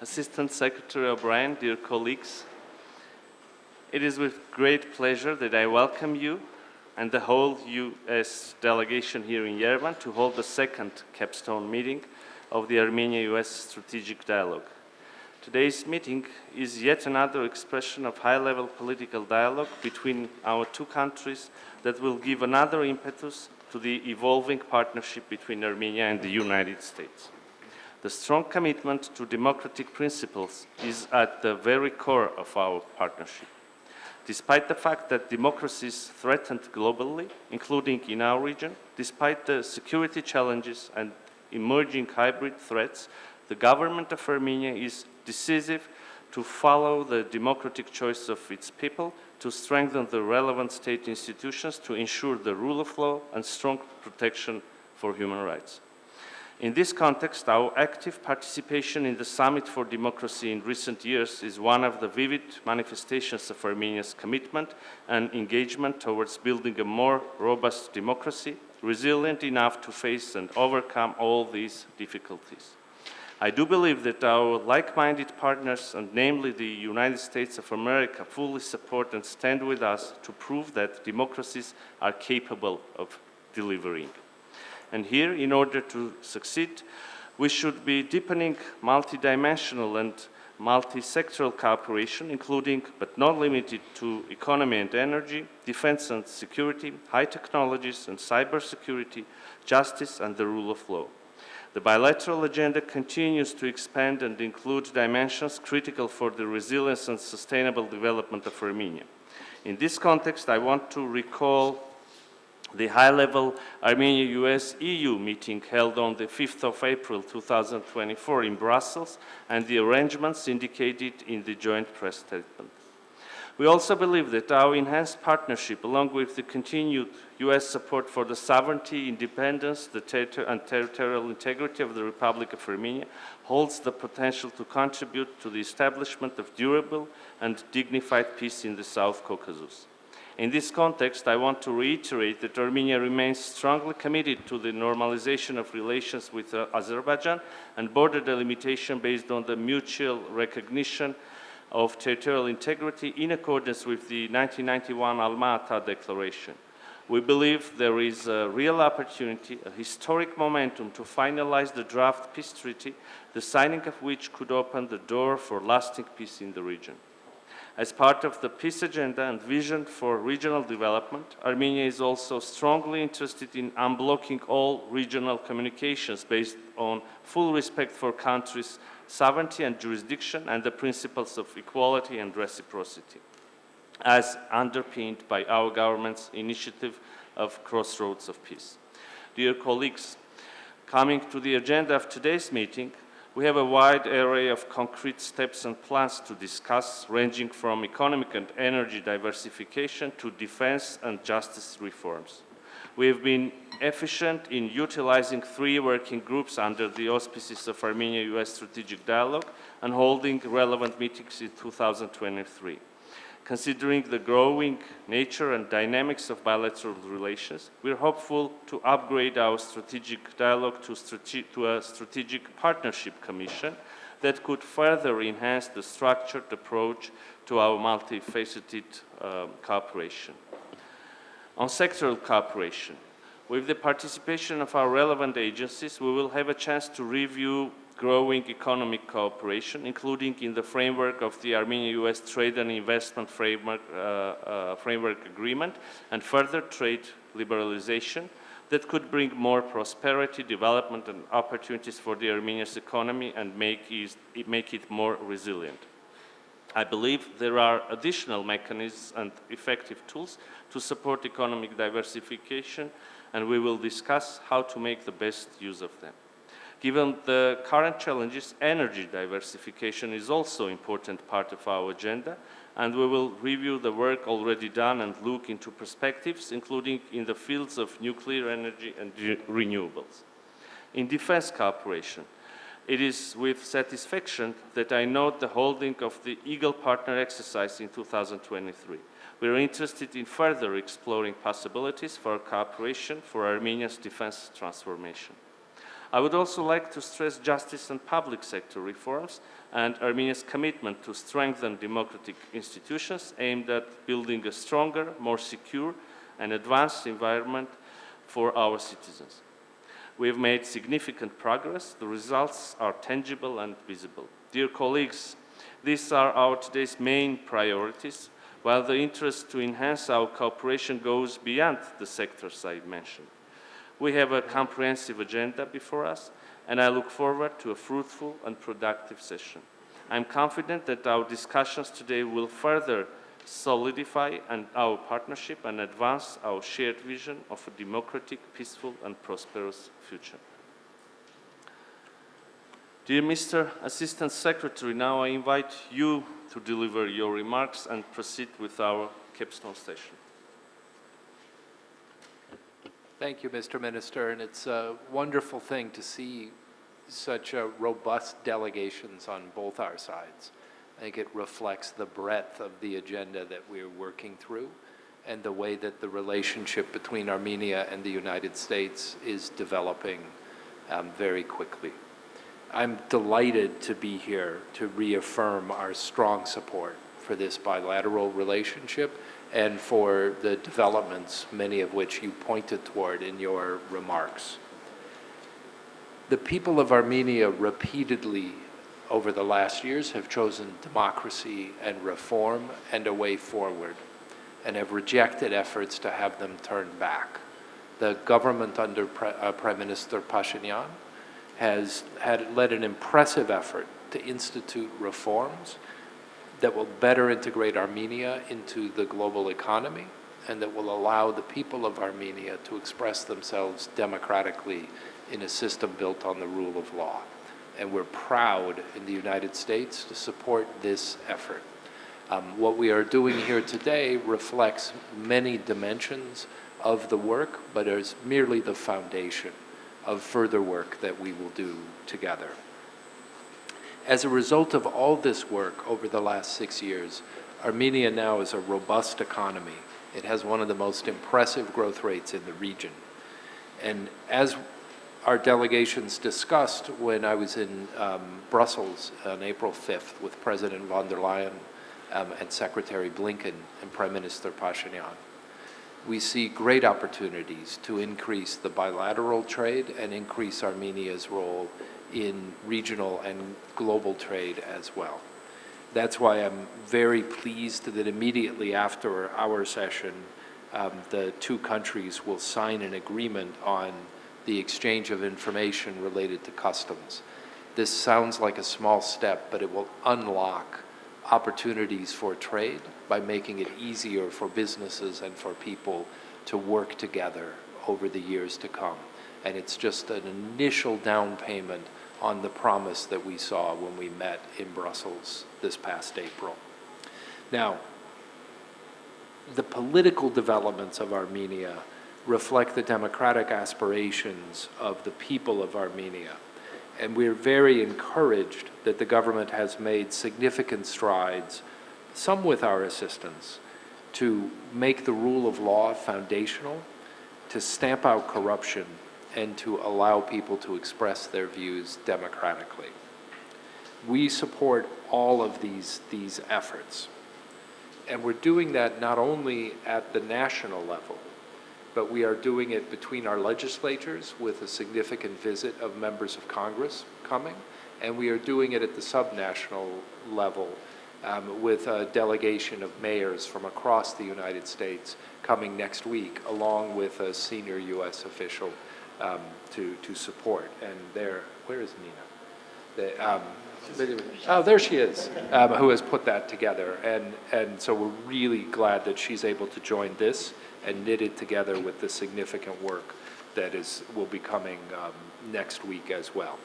Assistant Secretary O'Brien, dear colleagues, it is with great pleasure that I welcome you and the whole U.S. delegation here in Yerevan to hold the second capstone meeting of the Armenia-U.S. Strategic Dialogue. Today's meeting is yet another expression of high-level political dialogue between our two countries that will give another impetus to the evolving partnership between Armenia and the United States. The strong commitment to democratic principles is at the very core of our partnership. Despite the fact that democracy is threatened globally, including in our region, despite the security challenges and emerging hybrid threats, the government of Armenia is decisive to follow the democratic choice of its people, to strengthen the relevant state institutions, to ensure the rule of law and strong protection for human rights. In this context, our active participation in the Summit for Democracy in recent years is one of the vivid manifestations of Armenia's commitment and engagement towards building a more robust democracy, resilient enough to face and overcome all these difficulties. I do believe that our like-minded partners, and namely the United States of America, fully support and stand with us to prove that democracies are capable of delivering. And here, in order to succeed, we should be deepening multidimensional and multi-sectoral cooperation, including but not limited to economy and energy, defense and security, high technologies and cybersecurity, justice and the rule of law. The bilateral agenda continues to expand and include dimensions critical for the resilience and sustainable development of Armenia. In this context, I want to recall the high-level Armenia-US-EU meeting held on the 5th of April 2024 in Brussels and the arrangements indicated in the joint press statement. We also believe that our enhanced partnership, along with the continued US support for the sovereignty, independence, and territorial integrity of the Republic of Armenia, holds the potential to contribute to the establishment of durable and dignified peace in the South Caucasus. In this context, I want to reiterate that Armenia remains strongly committed to the normalization of relations with Azerbaijan and border delimitation based on the mutual recognition of territorial integrity in accordance with the 1991 Alma-Ata Declaration. We believe there is a real opportunity, a historic momentum to finalize the draft peace treaty, the signing of which could open the door for lasting peace in the region. As part of the peace agenda and vision for regional development, Armenia is also strongly interested in unblocking all regional communications based on full respect for countries' sovereignty and jurisdiction and the principles of equality and reciprocity, as underpinned by our government's initiative of Crossroads of Peace. Dear colleagues, coming to the agenda of today's meeting, we have a wide array of concrete steps and plans to discuss, ranging from economic and energy diversification to defense and justice reforms. We have been efficient in utilizing 3 working groups under the auspices of Armenia-US Strategic Dialogue and holding relevant meetings in 2023. Considering the growing nature and dynamics of bilateral relations, we are hopeful to upgrade our strategic dialogue to a strategic partnership commission that could further enhance the structured approach to our multifaceted cooperation. On sectoral cooperation, with the participation of our relevant agencies, we will have a chance to review growing economic cooperation, including in the framework of the Armenia-US Trade and Investment Framework Agreement and further trade liberalization that could bring more prosperity, development, and opportunities for the Armenia's economy and make it more resilient. I believe there are additional mechanisms and effective tools to support economic diversification, and we will discuss how to make the best use of them. Given the current challenges, energy diversification is also an important part of our agenda, and we will review the work already done and look into perspectives, including in the fields of nuclear energy and renewables. In defense cooperation, it is with satisfaction that I note the holding of the Eagle Partner exercise in 2023. We are interested in further exploring possibilities for cooperation for Armenia's defense transformation. I would also like to stress justice and public sector reforms and Armenia's commitment to strengthen democratic institutions aimed at building a stronger, more secure, and advanced environment for our citizens. We have made significant progress. The results are tangible and visible. Dear colleagues, these are our today's main priorities, while the interest to enhance our cooperation goes beyond the sectors I mentioned. We have a comprehensive agenda before us, and I look forward to a fruitful and productive session. I'm confident that our discussions today will further solidify our partnership and advance our shared vision of a democratic, peaceful, and prosperous future. Dear Mr. Assistant Secretary, now I invite you to deliver your remarks and proceed with our capstone session. Thank you, Mr. Minister, and it's a wonderful thing to see such robust delegations on both our sides. I think it reflects the breadth of the agenda that we're working through and the way that the relationship between Armenia and the United States is developing very quickly. I'm delighted to be here to reaffirm our strong support for this bilateral relationship and for the developments, many of which you pointed toward in your remarks. The people of Armenia repeatedly over the last years have chosen democracy and reform and a way forward, and have rejected efforts to have them turned back. The government under Prime Minister Pashinyan has led an impressive effort to institute reforms that will better integrate Armenia into the global economy and that will allow the people of Armenia to express themselves democratically in a system built on the rule of law. And we're proud in the United States to support this effort. What we are doing here today reflects many dimensions of the work, but is merely the foundation of further work that we will do together. As a result of all this work over the last 6 years, Armenia now is a robust economy. It has one of the most impressive growth rates in the region. And as our delegations discussed when I was in Brussels on April 5th with President von der Leyen and Secretary Blinken and Prime Minister Pashinyan, we see great opportunities to increase the bilateral trade and increase Armenia's role in regional and global trade as well. That's why I'm very pleased that immediately after our session, the two countries will sign an agreement on the exchange of information related to customs. This sounds like a small step, but it will unlock opportunities for trade by making it easier for businesses and for people to work together over the years to come. And it's just an initial down payment on the promise that we saw when we met in Brussels this past April. Now, the political developments of Armenia reflect the democratic aspirations of the people of Armenia. And we're very encouraged that the government has made significant strides, some with our assistance, to make the rule of law foundational, to stamp out corruption, and to allow people to express their views democratically. We support all of these efforts. And we're doing that not only at the national level, but we are doing it between our legislatures with a significant visit of members of Congress coming, and we are doing it at the subnational level with a delegation of mayors from across the United States coming next week, along with a senior U.S. official to support. And where is Nina? Oh, there she is, who has put that together. And so we're really glad that she's able to join this and knit it together with the significant work that will be coming next week as well.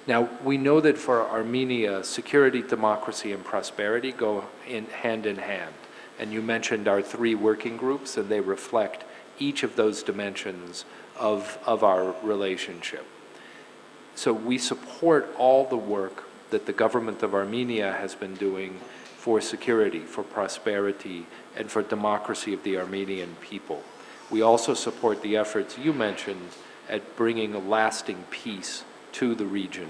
Now, we know that for Armenia, security, democracy, and prosperity go hand in hand. And you mentioned our 3 working groups, and they reflect each of those dimensions of our relationship. So we support all the work that the government of Armenia has been doing for security, for prosperity, and for democracy of the Armenian people. We also support the efforts you mentioned at bringing a lasting peace to the region.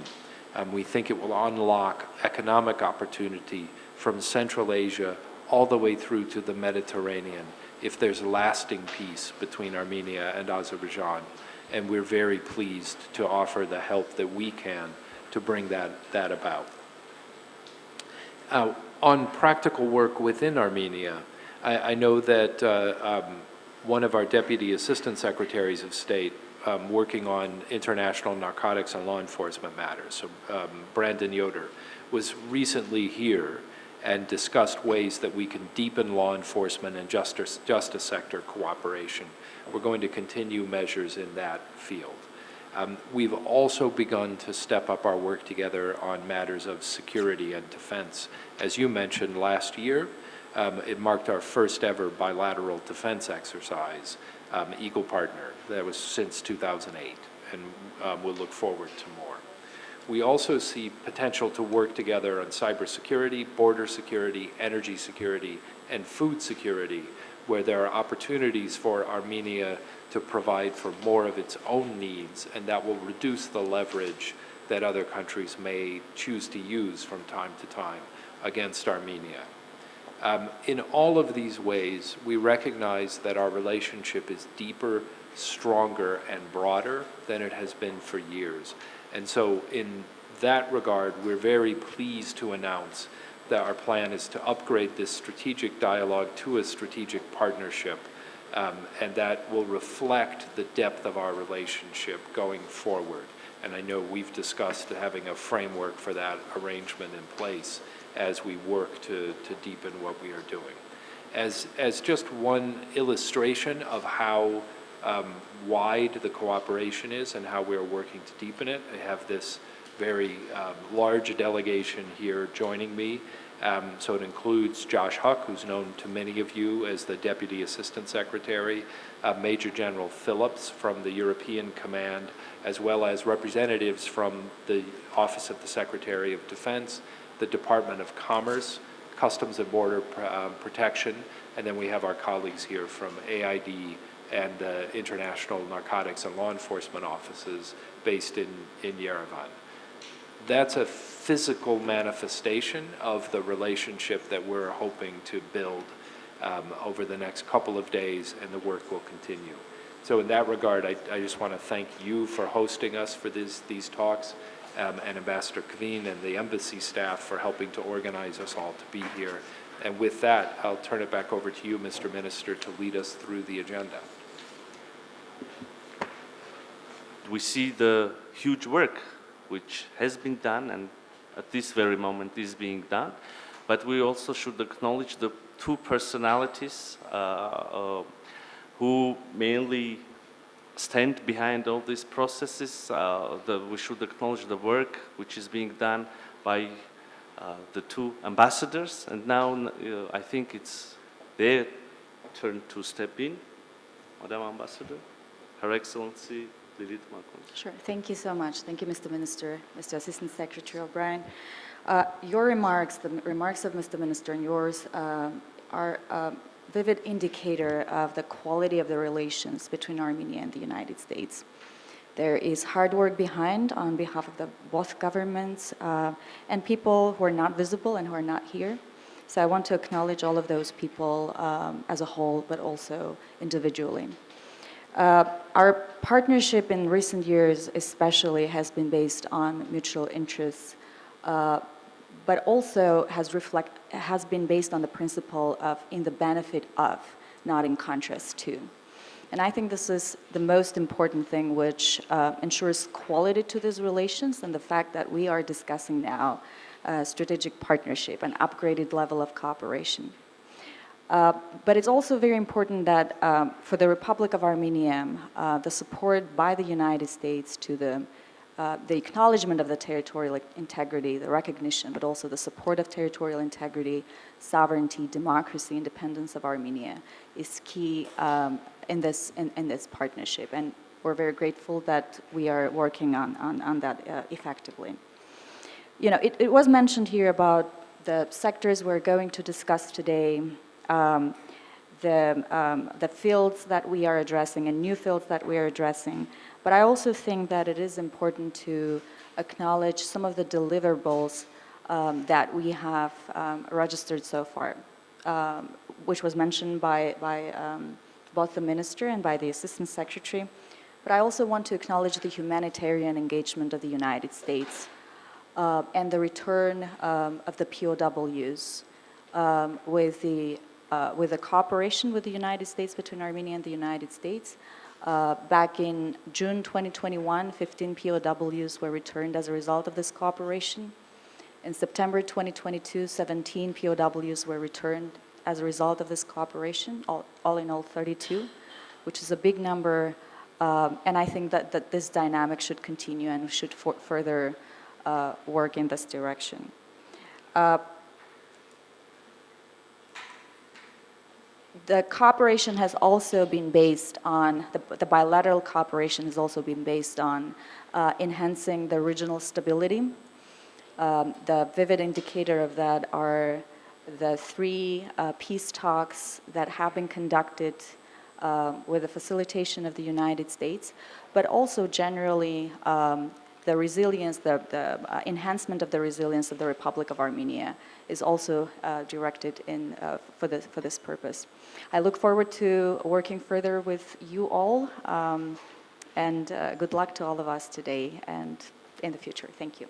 We think it will unlock economic opportunity from Central Asia all the way through to the Mediterranean if there's lasting peace between Armenia and Azerbaijan. And we're very pleased to offer the help that we can to bring that about. On practical work within Armenia, I know that one of our Deputy Assistant Secretaries of State working on international narcotics and law enforcement matters, so Brandon Yoder, was recently here and discussed ways that we can deepen law enforcement and justice sector cooperation. We're going to continue measures in that field. We've also begun to step up our work together on matters of security and defense. As you mentioned last year, it marked our first ever bilateral defense exercise, Eagle Partner. That was since 2008, and we'll look forward to more. We also see potential to work together on cybersecurity, border security, energy security, and food security, where there are opportunities for Armenia to provide for more of its own needs, and that will reduce the leverage that other countries may choose to use from time to time against Armenia. In all of these ways, we recognize that our relationship is deeper, stronger, and broader than it has been for years. And so in that regard, we're very pleased to announce that our plan is to upgrade this strategic dialogue to a strategic partnership, and that will reflect the depth of our relationship going forward. And I know we've discussed having a framework for that arrangement in place as we work to deepen what we are doing. As just one illustration of how wide the cooperation is and how we're working to deepen it, I have this very large delegation here joining me. So it includes Josh Huck, who's known to many of you as the Deputy Assistant Secretary, Major General Phillips from the European Command, as well as representatives from the Office of the Secretary of Defense, the Department of Commerce, Customs and Border Protection, and then we have our colleagues here from AID and International Narcotics and Law Enforcement Offices based in Yerevan. That's a physical manifestation of the relationship that we're hoping to build over the next couple of days, and the work will continue. So in that regard, I just want to thank you for hosting us for these talks, and Ambassador Kveen and the embassy staff for helping to organize us all to be here. And with that, I'll turn it back over to you, Mr. Minister, to lead us through the agenda. We see the huge work which has been done and at this very moment is being done, but we also should acknowledge the two personalities who mainly stand behind all these processes. We should acknowledge the work which is being done by the two ambassadors, and now I think it's their turn to step in. Madam Ambassador, Her Excellency, Sure. Thank you so much. Thank you, Mr. Minister, Mr. Assistant Secretary O'Brien. Your remarks, the remarks of Mr. Minister and yours, are a vivid indicator of the quality of the relations between Armenia and the United States. There is hard work behind on behalf of both governments and people who are not visible and who are not here. So I want to acknowledge all of those people as a whole, but also individually. Our partnership in recent years especially has been based on mutual interests, but also has been based on the principle of in the benefit of, not in contrast to. And I think this is the most important thing which ensures quality to these relations, and the fact that we are discussing now strategic partnership, an upgraded level of cooperation. But it's also very important that for the Republic of Armenia, the support by the United States to the acknowledgement of the territorial integrity, the recognition, but also the support of territorial integrity, sovereignty, democracy, independence of Armenia is key in this partnership. And we're very grateful that we are working on that effectively. You know, it was mentioned here about the sectors we're going to discuss today, the fields that we are addressing and new fields that we are addressing. But I also think that it is important to acknowledge some of the deliverables that we have registered so far, which was mentioned by both the Minister and by the Assistant Secretary. But I also want to acknowledge the humanitarian engagement of the United States and the return of the POWs with the cooperation with the United States, between Armenia and the United States. Back in June 2021, 15 POWs were returned as a result of this cooperation. In September 2022, 17 POWs were returned as a result of this cooperation, all in all 32, which is a big number. And I think that this dynamic should continue and we should further work in this direction. The cooperation has also been based on, the bilateral cooperation has also been based on enhancing the regional stability. The vivid indicator of that are the 3 peace talks that have been conducted with the facilitation of the United States, but also generally the resilience, the enhancement of the resilience of the Republic of Armenia is also directed for this purpose. I look forward to working further with you all, and good luck to all of us today and in the future. Thank you.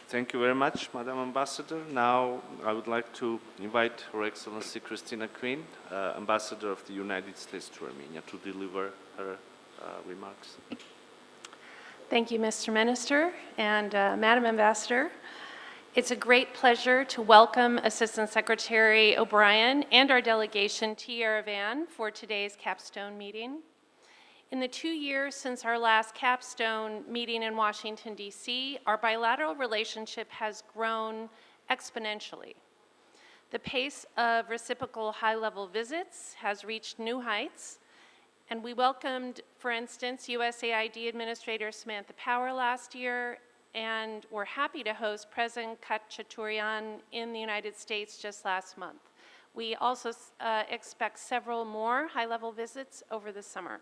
Thank you very much, Madam Ambassador. Now I would like to invite Her Excellency Christina Quinn, Ambassador of the United States to Armenia, to deliver her remarks. Thank you, Mr. Minister and Madam Ambassador. It's a great pleasure to welcome Assistant Secretary O'Brien and our delegation to Yerevan for today's capstone meeting. In the 2 years since our last capstone meeting in Washington, D.C., our bilateral relationship has grown exponentially. The pace of reciprocal high-level visits has reached new heights, and we welcomed, for instance, USAID Administrator Samantha Power last year, and we're happy to host President Khatchaturian in the United States just last month. We also expect several more high-level visits over the summer.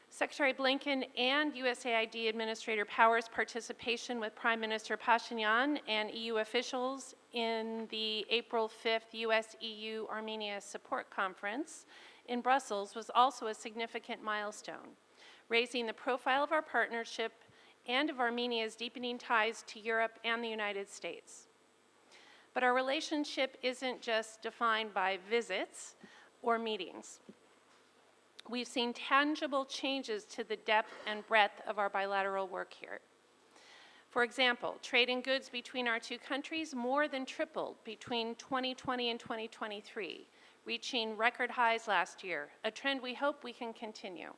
Secretary Blinken and USAID Administrator Power's participation with Prime Minister Pashinyan and EU officials in the April 5th US-EU-Armenia Support Conference in Brussels was also a significant milestone, raising the profile of our partnership and of Armenia's deepening ties to Europe and the United States. But our relationship isn't just defined by visits or meetings. We've seen tangible changes to the depth and breadth of our bilateral work here. For example, trade in goods between our two countries more than tripled between 2020 and 2023, reaching record highs last year, a trend we hope we can continue.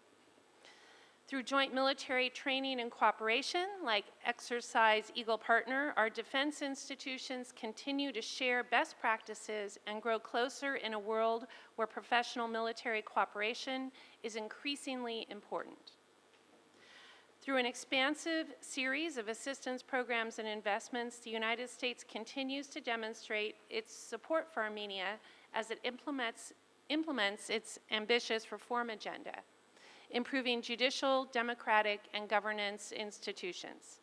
Through joint military training and cooperation, like Exercise Eagle Partner, our defense institutions continue to share best practices and grow closer in a world where professional military cooperation is increasingly important. Through an expansive series of assistance programs and investments, the United States continues to demonstrate its support for Armenia as it implements its ambitious reform agenda, improving judicial, democratic, and governance institutions.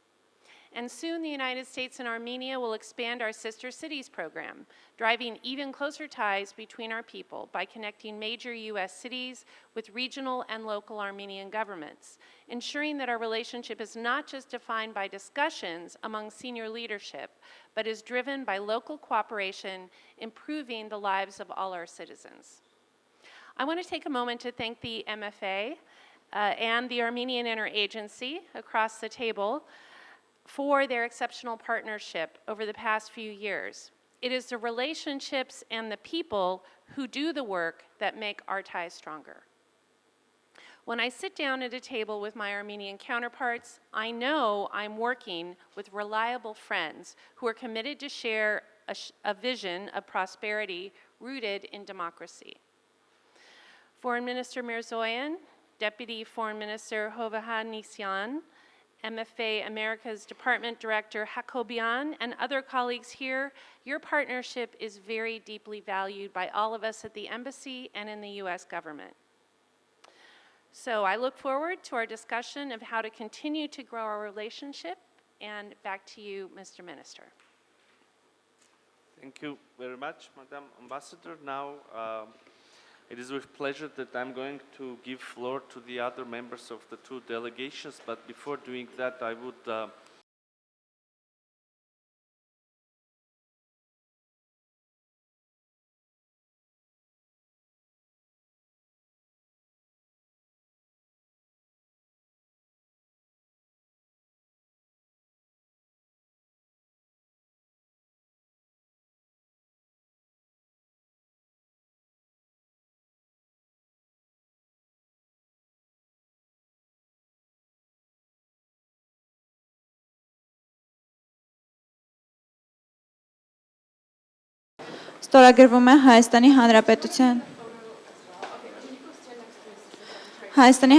And soon the United States and Armenia will expand our Sister Cities program, driving even closer ties between our people by connecting major U.S. cities with regional and local Armenian governments, ensuring that our relationship is not just defined by discussions among senior leadership, but is driven by local cooperation, improving the lives of all our citizens. I want to take a moment to thank the MFA and the Armenian Interagency across the table for their exceptional partnership over the past few years. It is the relationships and the people who do the work that make our ties stronger. When I sit down at a table with my Armenian counterparts, I know I'm working with reliable friends who are committed to share a vision of prosperity rooted in democracy. Foreign Minister Mirzoyan, Deputy Foreign Minister Hovhannisyan, MFA America's Department Director Hakobian, and other colleagues here, your partnership is very deeply valued by all of us at the Embassy and in the U.S. government. So I look forward to our discussion of how to continue to grow our relationship. And back to you, Mr. Minister. Thank you very much, Madam Ambassador. Now, it is with pleasure that I'm going to give floor to the other members of the two delegations, but before doing that, I would Ստորագրվում է Հայաստանի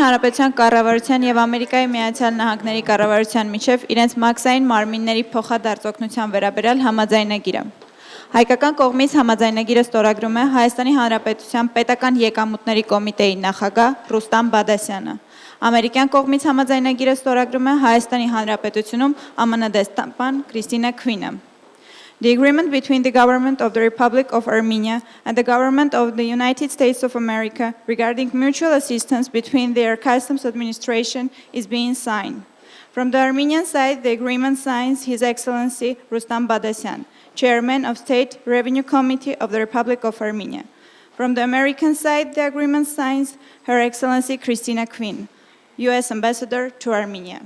Հանրապետության կառավարության եւ Ամերիկայի Միացյալ Նահանգների կառավարության միջև իրենց մաքսային մարմինների փոխադարձօգնության վերաբերյալ համաձայնագիրը։ Հայկական կողմից համաձայնագիրը ստորագրում է Հայաստանի Հանրապետության պետական եկամուտների կոմիտեի նախագահ Ռուստամ Բադասյանը։ Ամերիկյան կողմից համաձայնագիրը ստորագրում է Հայաստանի Հանրապետությունում ԱՄՆ դեսպան Քրիստինա Քվինը։ The agreement between the government of the Republic of Armenia and the government of the United States of America regarding mutual assistance between their customs administration is being signed. From the Armenian side, the agreement signs His Excellency Rustam Badasyan, Chairman of State Revenue Committee of the Republic of Armenia. From the American side, the agreement signs Her Excellency Christina Quinn, U.S. Ambassador to Armenia.